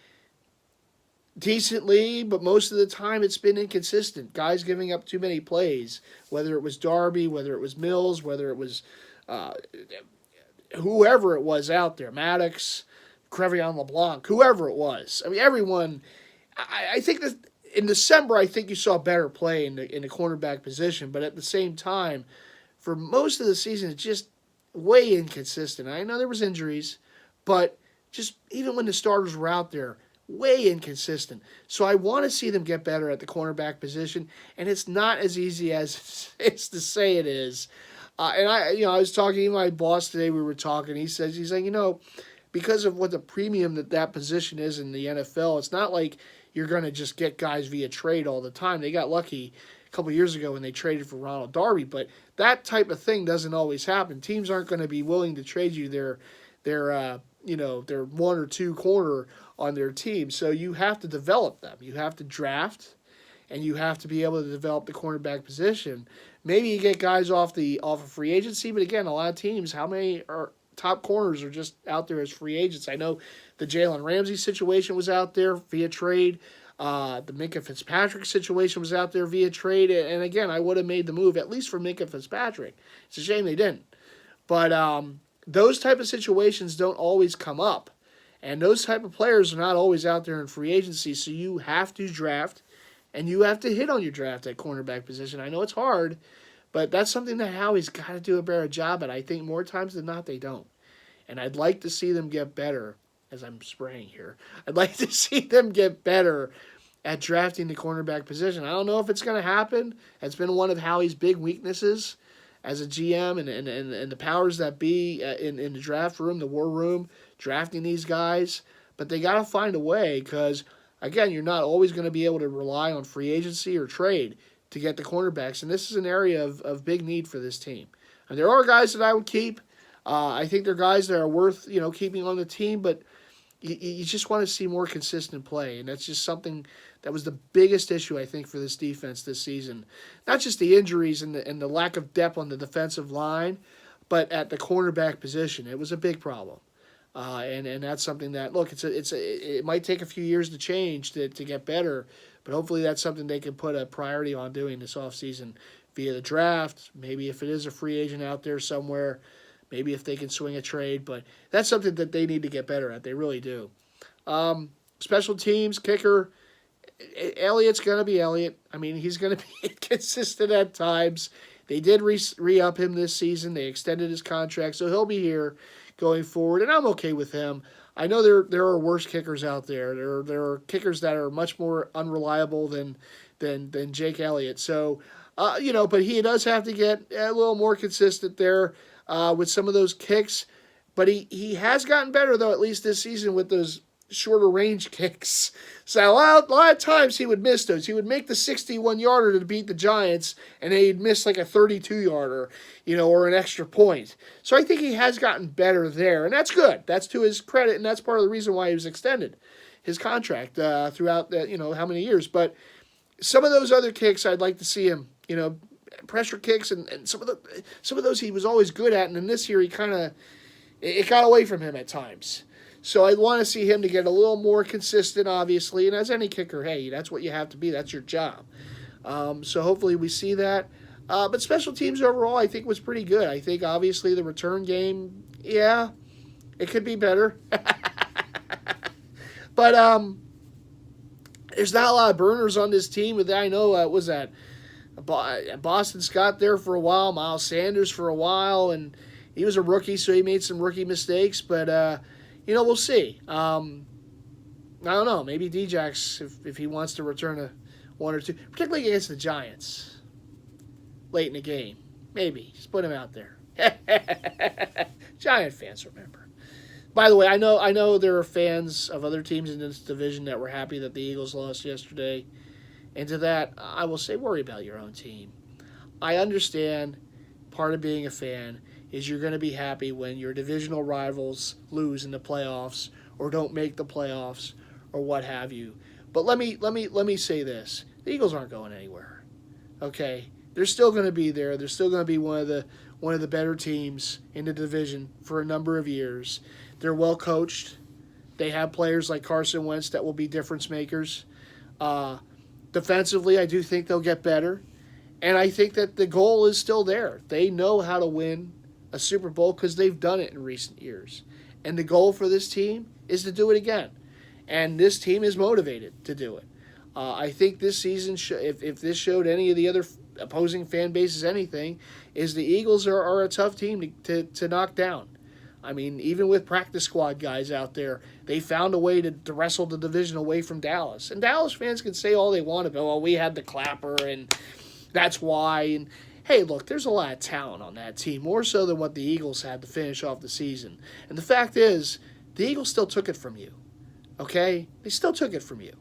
decently, but most of the time it's been inconsistent. Guys giving up too many plays, whether it was Darby, whether it was Mills, whether it was whoever it was out there, Maddox, Crevion LeBlanc, whoever it was. I mean, everyone. I think that in December, I think you saw better play in the cornerback position, but at the same time, for most of the season, it's just way inconsistent. I know there was injuries, but just even when the starters were out there, way inconsistent. So I want to see them get better at the cornerback position, and it's not as easy as it's to say it is. And I was talking to my boss today. We were talking. He's like, because of what the premium that position is in the NFL, it's not like you're going to just get guys via trade all the time. They got lucky a couple of years ago when they traded for Ronald Darby, but that type of thing doesn't always happen. Teams aren't going to be willing to trade you their one or two corner on their team. So you have to develop them. You have to draft, and you have to be able to develop the cornerback position. Maybe you get guys off of free agency, but again, a lot of teams, how many top corners are just out there as free agents? I know the Jalen Ramsey situation was out there via trade. The Minkah Fitzpatrick situation was out there via trade. And again, I would have made the move, at least for Minkah Fitzpatrick. It's a shame they didn't. But those type of situations don't always come up. And those type of players are not always out there in free agency. So you have to draft, and you have to hit on your draft at cornerback position. I know it's hard, but that's something that Howie's got to do a better job at. I think more times than not they don't. And I'd like to see them get better, as I'm spraying here. I'd like to see them get better at drafting the cornerback position. I don't know if it's going to happen. It's been one of Howie's big weaknesses as a GM and the powers that be in the draft room, the war room, drafting these guys. But they got to find a way, because, again, you're not always going to be able to rely on free agency or trade to get the cornerbacks. And this is an area of big need for this team. And there are guys that I would keep. I think they're guys that are worth keeping on the team, but you just want to see more consistent play, and that's just something that was the biggest issue, I think, for this defense this season. Not just the injuries and the lack of depth on the defensive line, but at the cornerback position. It was a big problem, and that's something that, look, it might take a few years to change to get better, but hopefully that's something they can put a priority on doing this offseason via the draft. Maybe if it is a free agent out there somewhere, maybe if they can swing a trade, but that's something that they need to get better at. They really do. Special teams, kicker, Elliott's going to be Elliott. I mean, he's going to be inconsistent at times. They did re-up him this season. They extended his contract, so he'll be here going forward, and I'm okay with him. I know there are worse kickers out there. There are kickers that are much more unreliable than Jake Elliott. So, but he does have to get a little more consistent there with some of those kicks. But he has gotten better, though, at least this season, with those shorter range kicks. So a lot of times he would miss those. He would make the 61-yarder to beat the Giants, and then he'd miss like a 32-yarder, or an extra point. So I think he has gotten better there, and that's good. That's to his credit, and that's part of the reason why he was extended his contract throughout that, how many years. But some of those other kicks, I'd like to see him, pressure kicks, and some of those he was always good at, and then this year it got away from him at times. So I want to see him to get a little more consistent, obviously. And as any kicker, hey, that's what you have to be. That's your job. So hopefully we see that. But special teams overall, I think, was pretty good. I think, obviously, the return game, yeah, it could be better. But there's not a lot of burners on this team. I know, Boston Scott there for a while, Miles Sanders for a while, and he was a rookie, so he made some rookie mistakes. But we'll see. I don't know. Maybe Djax, if he wants to return a one or two, particularly against the Giants late in the game. Maybe just put him out there. Giant fans remember. By the way, I know there are fans of other teams in this division that were happy that the Eagles lost yesterday. And to that, I will say, worry about your own team. I understand part of being a fan is you're going to be happy when your divisional rivals lose in the playoffs or don't make the playoffs or what have you. But let me say this: the Eagles aren't going anywhere. Okay, they're still going to be there. They're still going to be one of the better teams in the division for a number of years. They're well coached. They have players like Carson Wentz that will be difference makers. Defensively, I do think they'll get better. And I think that the goal is still there. They know how to win a Super Bowl because they've done it in recent years. And the goal for this team is to do it again. And this team is motivated to do it. I think this season, if this showed any of the other opposing fan bases anything, is the Eagles are a tough team to knock down. I mean, even with practice squad guys out there, they found a way to wrestle the division away from Dallas. And Dallas fans can say all they want about, well, we had the clapper and that's why. And hey, look, there's a lot of talent on that team, more so than what the Eagles had to finish off the season. And the fact is, the Eagles still took it from you. Okay? They still took it from you.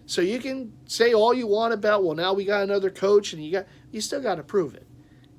So you can say all you want about, well, now we got another coach, and you still got to prove it.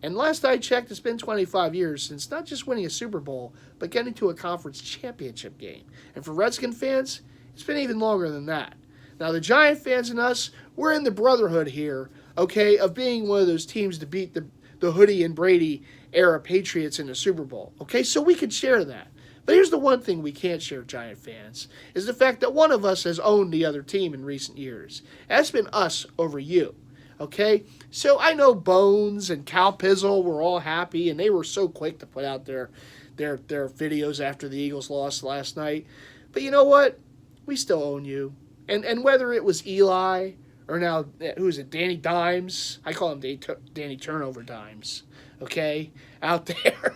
And last I checked, it's been 25 years since not just winning a Super Bowl, but getting to a conference championship game. And for Redskin fans, it's been even longer than that. Now, the Giant fans and us, we're in the brotherhood here, okay, of being one of those teams to beat the Hoodie and Brady era Patriots in the Super Bowl. Okay, so we can share that. But here's the one thing we can't share, Giant fans, is the fact that one of us has owned the other team in recent years. That's been us over you. Okay, so I know Bones and Cal Pizzle were all happy, and they were so quick to put out their videos after the Eagles lost last night. But you know what? We still own you. And whether it was Eli or now, who is it, Danny Dimes? I call him Danny Turnover Dimes. Okay, out there.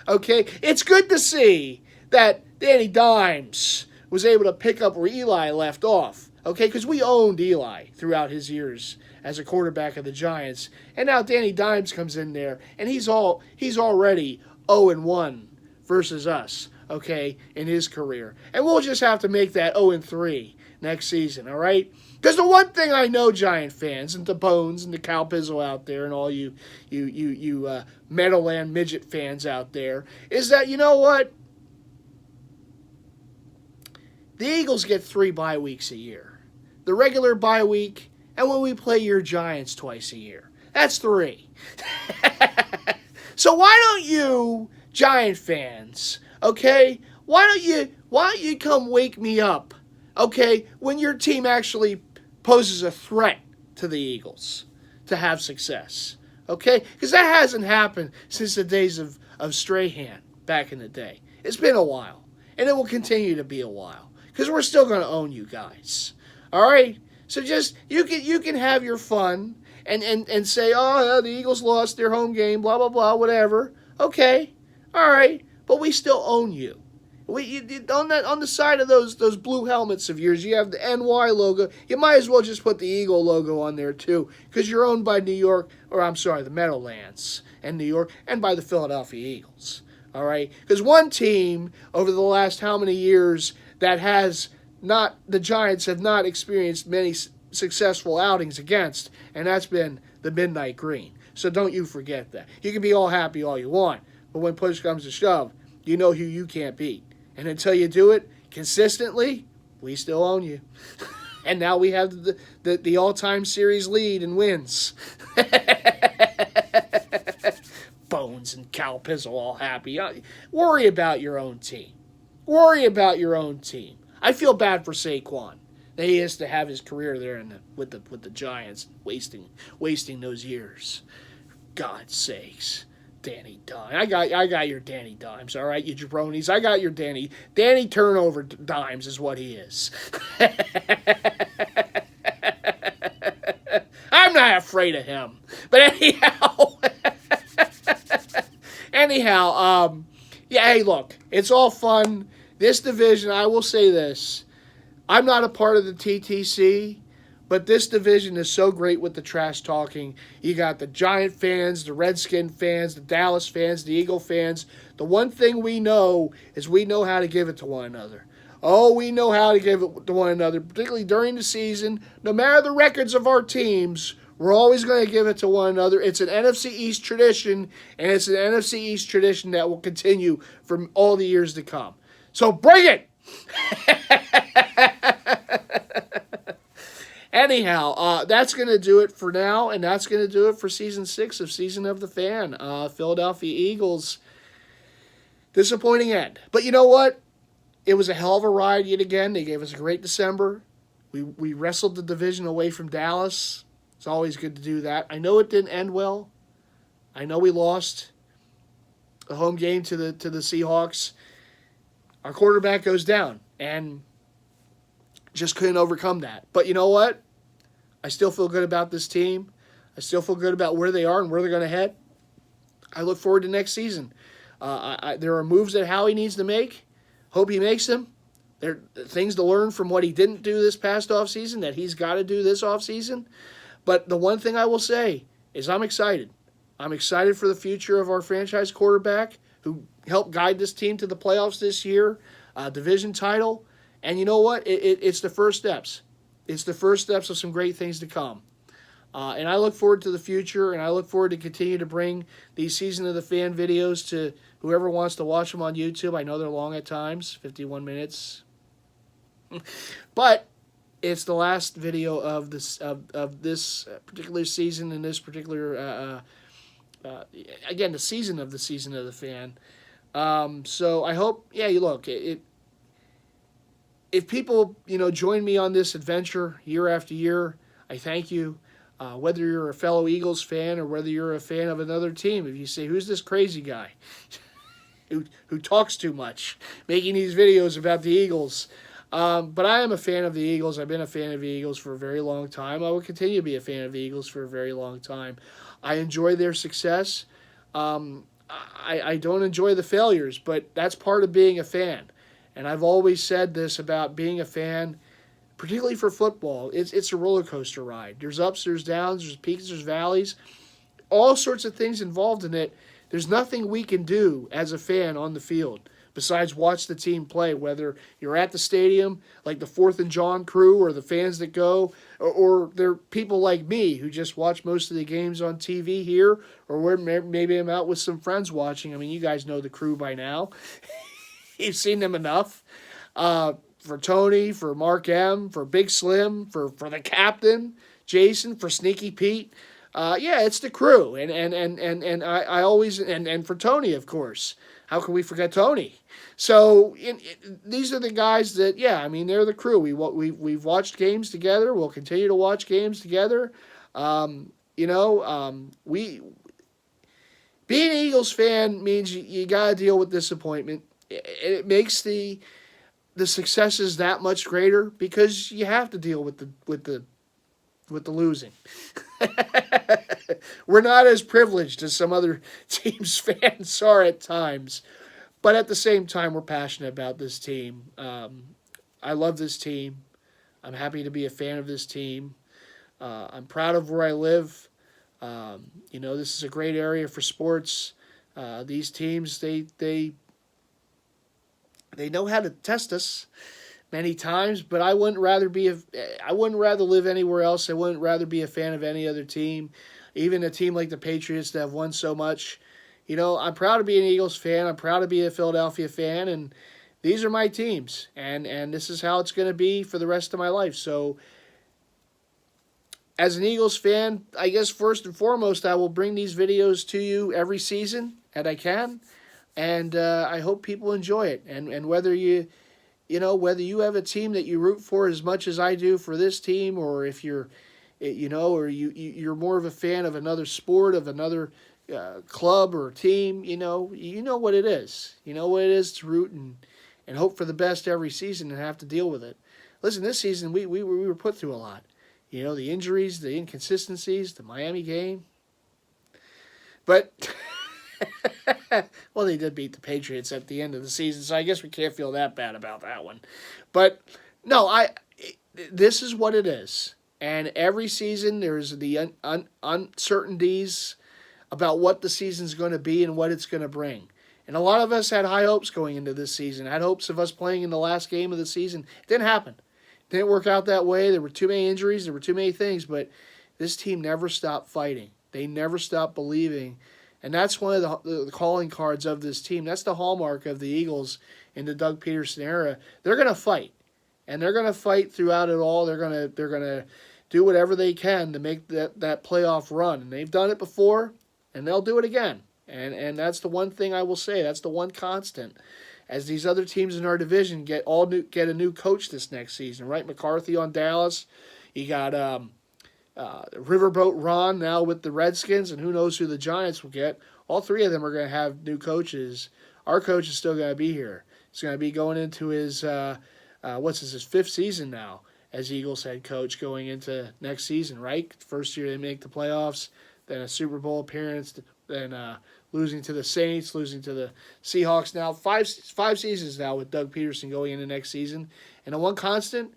Okay, it's good to see that Danny Dimes was able to pick up where Eli left off. Okay, because we owned Eli throughout his years as a quarterback of the Giants. And now Danny Dimes comes in there, and he's already 0-1 versus us, okay, in his career. And we'll just have to make that 0-3 next season, all right? Because the one thing I know, Giant fans, and the Bones and the Cal Pizzle out there and all you Meadowland midget fans out there, is that, you know what? The Eagles get 3 bye weeks a year. The regular bye week, and when we play your Giants twice a year. That's 3. So why don't you, Giant fans, okay, why don't you come wake me up, okay, when your team actually poses a threat to the Eagles to have success, okay? Because that hasn't happened since the days of Strahan back in the day. It's been a while, and it will continue to be a while, because we're still going to own you guys. All right, so just you can have your fun and say, oh, the Eagles lost their home game, blah blah blah, whatever. Okay, all right, but we still own you. On the side of those blue helmets of yours, you have the NY logo. You might as well just put the Eagle logo on there too, because you're owned by the Meadowlands and New York, and by the Philadelphia Eagles. All right, because one team over the last how many years that has not, the Giants have not experienced many successful outings against, and that's been the Midnight Green. So don't you forget that. You can be all happy all you want, but when push comes to shove, you know who you can't beat. And until you do it consistently, we still own you. And now we have the all-time series lead in wins. Bones and Cal Pizzle all happy. Worry about your own team. Worry about your own team. I feel bad for Saquon. He has to have his career there with the Giants, wasting those years. God's sakes, Danny Dimes. I got your Danny Dimes. All right, you jabronis. I got your Danny Turnover Dimes is what he is. I'm not not afraid of him. But anyhow, yeah, hey, look, it's all fun. This division, I will say this. I'm not a part of the TTC, but this division is so great with the trash talking. You got the Giant fans, the Redskin fans, the Dallas fans, the Eagle fans. The one thing we know is we know how to give it to one another. Oh, we know how to give it to one another, particularly during the season. No matter the records of our teams, we're always going to give it to one another. It's an NFC East tradition, and it's an NFC East tradition that will continue for all the years to come. So bring it! Anyhow, that's going to do it for now, and that's going to do it for Season 6 of Season of the Fan. Philadelphia Eagles, disappointing end. But you know what? It was a hell of a ride yet again. They gave us a great December. We wrestled the division away from Dallas. It's always good to do that. I know it didn't end well. I know we lost a home game to the Seahawks. Our quarterback goes down, and just couldn't overcome that. But you know what? I still feel good about this team. I still feel good about where they are and where they're going to head. I look forward to next season. There are moves that Howie needs to make. Hope he makes them. There are things to learn from what he didn't do this past offseason that he's got to do this offseason. But the one thing I will say is I'm excited. I'm excited for the future of our franchise quarterback who helped guide this team to the playoffs this year, division title. And you know what? It's the first steps. It's the first steps of some great things to come. And I look forward to the future, and I look forward to continue to bring these Season of the Fan videos to whoever wants to watch them on YouTube. I know they're long at times, 51 minutes. But it's the last video of this particular season and this particular, again, the season of the Fan. So I hope, yeah, you look, if people, join me on this adventure year after year, I thank you. Whether you're a fellow Eagles fan or whether you're a fan of another team, if you say, who's this crazy guy who talks too much, making these videos about the Eagles? But I am a fan of the Eagles. I've been a fan of the Eagles for a very long time. I will continue to be a fan of the Eagles for a very long time. I enjoy their success. I don't enjoy the failures, but that's part of being a fan. And I've always said this about being a fan, particularly for football. It's a roller coaster ride. There's ups, there's downs, there's peaks, there's valleys, all sorts of things involved in it. There's nothing we can do as a fan on the field besides watch the team play, whether you're at the stadium, like the 4th and John crew, or the fans that go, or they're people like me who just watch most of the games on TV here, or where maybe I'm out with some friends watching. I mean, you guys know the crew by now. You've seen them enough. For Tony, for Mark M, for Big Slim, for the captain, Jason, for Sneaky Pete. Yeah, it's the crew. And I always, and for Tony, of course. How can we forget Tony? So these are the guys that, yeah, I mean, they're the crew. We've watched games together. We'll continue to watch games together. Being an Eagles fan means you got to deal with disappointment. It makes the successes that much greater because you have to deal with the losing. We're not as privileged as some other teams' fans are at times, but at the same time, we're passionate about this team. I love this team. I'm happy to be a fan of this team. I'm proud of where I live. This is a great area for sports. These teams, they know how to test us many times, but I wouldn't rather live anywhere else. I wouldn't rather be a fan of any other team, even a team like the Patriots that have won so much. I'm proud to be an Eagles fan. I'm proud to be a Philadelphia fan, and these are my teams, and this is how it's going to be for the rest of my life. So as an Eagles fan, I guess first and foremost, I will bring these videos to you every season that I can. And I hope people enjoy it. And whether whether you have a team that you root for as much as I do for this team, or if you're, you're more of a fan of another sport, of another club or team, you know what it is. You know what it is to root and hope for the best every season and have to deal with it. Listen, this season we were put through a lot. The injuries, the inconsistencies, the Miami game. But, well, they did beat the Patriots at the end of the season, so I guess we can't feel that bad about that one. But, no, this is what it is. And every season there's the uncertainties about what the season's going to be and what it's going to bring. And a lot of us had high hopes going into this season, had hopes of us playing in the last game of the season. It didn't happen. It didn't work out that way. There were too many injuries. There were too many things. But this team never stopped fighting. They never stopped believing. And that's one of the calling cards of this team. That's the hallmark of the Eagles in the Doug Peterson era. They're going to fight. And they're going to fight throughout it all. They're going to do whatever they can to make that playoff run. And they've done it before, and they'll do it again. And that's the one thing I will say. That's the one constant. As these other teams in our division get a new coach this next season, right? McCarthy on Dallas. You got Riverboat Ron now with the Redskins, and who knows who the Giants will get. All three of them are going to have new coaches. Our coach is still going to be here. He's going to be going into his his fifth season now as Eagles head coach going into next season, right? First year they make the playoffs, then a Super Bowl appearance, then losing to the Saints, losing to the Seahawks now. Five seasons now with Doug Peterson going into next season. And the one constant,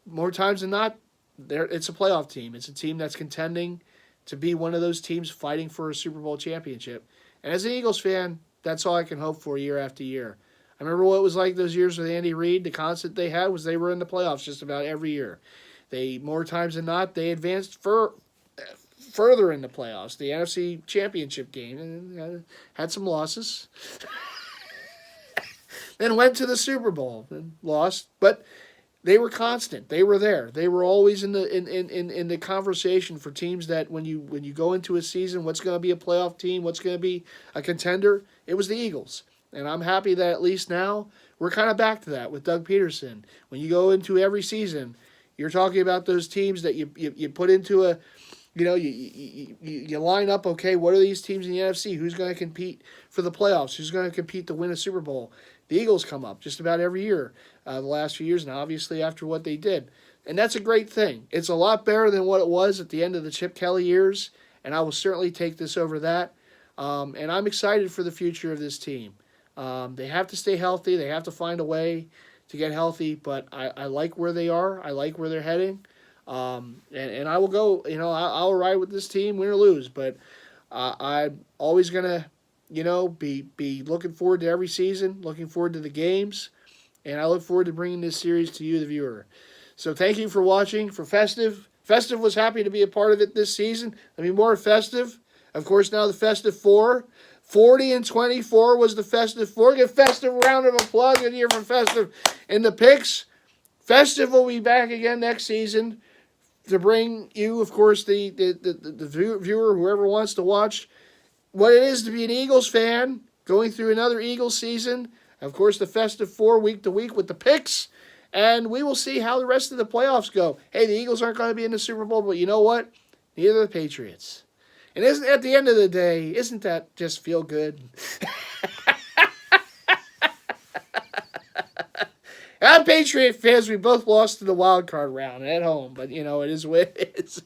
more times than not, it's a playoff team. It's a team that's contending to be one of those teams fighting for a Super Bowl championship. And as an Eagles fan, that's all I can hope for year after year. I remember what it was like those years with Andy Reid. The constant they had was they were in the playoffs just about every year. More times than not, they advanced further in the playoffs. The NFC Championship game, and had some losses. Then went to the Super Bowl and lost, but they were constant. They were there. They were always in the conversation for teams that when you go into a season, what's going to be a playoff team, what's going to be a contender, it was the Eagles. And I'm happy that at least now we're kind of back to that with Doug Peterson. When you go into every season, you're talking about those teams that you put into a, you line up, okay, what are these teams in the NFC? Who's going to compete for the playoffs? Who's going to compete to win a Super Bowl? The Eagles come up just about every year the last few years, and obviously after what they did. And that's a great thing. It's a lot better than what it was at the end of the Chip Kelly years, and I will certainly take this over that. And I'm excited for the future of this team. They have to stay healthy. They have to find a way to get healthy, but I like where they are. I like where they're heading. And I will go, I'll ride with this team, win or lose, but I'm always going to, be looking forward to every season, looking forward to the games, and I look forward to bringing this series to you, the viewer. So thank you for watching. For Festive was happy to be a part of it this season. More Festive. Of course, now the Festive 4. 40-24 was the Festive 4. Give Festive a round of applause in here for Festive. And the picks, Festive will be back again next season to bring you, of course, the viewer, whoever wants to watch, what it is to be an Eagles fan, going through another Eagles season. Of course, the Festive 4 week to week with the picks. And we will see how the rest of the playoffs go. Hey, the Eagles aren't going to be in the Super Bowl, but you know what? Neither are the Patriots. And at the end of the day, isn't that just feel good? I'm Patriot fans. We both lost to the wild card round at home, but it is what it is.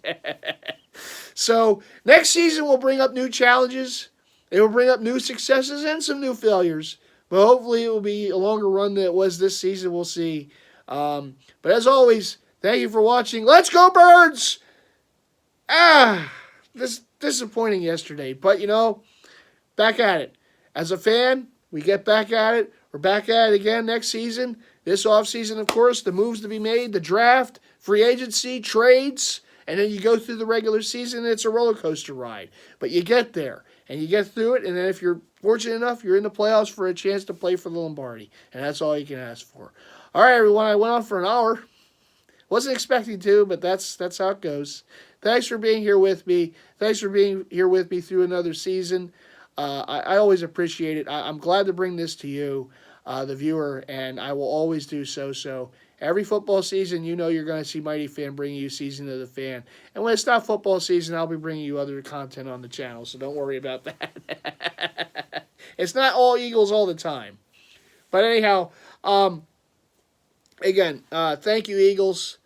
So next season will bring up new challenges. It will bring up new successes and some new failures. But hopefully it will be a longer run than it was this season. We'll see. But as always, thank you for watching. Let's go, Birds! This disappointing yesterday, but back at it. As a fan, we get back at it. We're back at it again next season. This offseason, of course, the moves to be made, the draft, free agency, trades, and then you go through the regular season, and it's a roller coaster ride. But you get there, and you get through it, and then if you're fortunate enough, you're in the playoffs for a chance to play for the Lombardi, and that's all you can ask for. All right, everyone, I went on for an hour. Wasn't expecting to, but that's how it goes. Thanks for being here with me. Thanks for being here with me through another season. I always appreciate it. I'm glad to bring this to you, the viewer, and I will always do so. So every football season, you're going to see Mighty Fan bringing you Season of the Fan. And when it's not football season, I'll be bringing you other content on the channel, so don't worry about that. It's not all Eagles all the time. But anyhow, again, thank you, Eagles.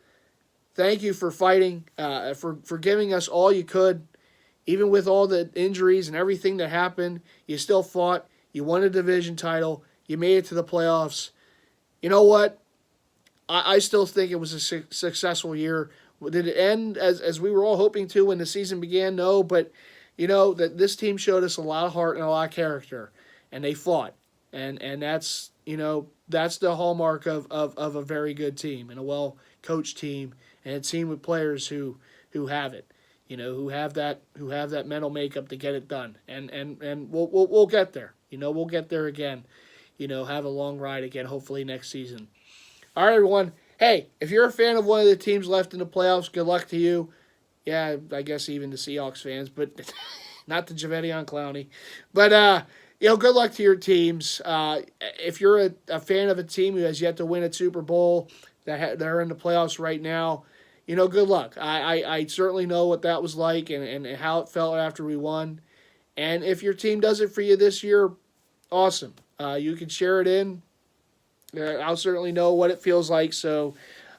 thank you for fighting, for giving us all you could. Even with all the injuries and everything that happened, you still fought. You won a division title. You made it to the playoffs. You know what? I still think it was a successful year. Did it end as we were all hoping to when the season began? No, but that this team showed us a lot of heart and a lot of character, and they fought, and that's that's the hallmark of a very good team and a well coached team and a team with players who have it. Who have that mental makeup to get it done, and we'll get there. We'll get there again. Have a long ride again, hopefully next season. All right, everyone. Hey, if you're a fan of one of the teams left in the playoffs, good luck to you. Yeah, I guess even the Seahawks fans, but not the Jadeveon Clowney. But good luck to your teams. If you're a fan of a team who has yet to win a Super Bowl, they're in the playoffs right now. Good luck. I certainly know what that was like and how it felt after we won. And if your team does it for you this year, awesome. You can share it in. I'll certainly know what it feels like. So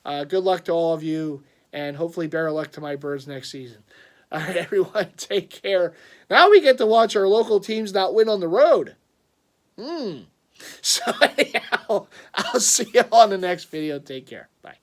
good luck to all of you, and hopefully better luck to my Birds next season. All right, everyone, take care. Now we get to watch our local teams not win on the road. So anyhow, I'll see you on the next video. Take care. Bye.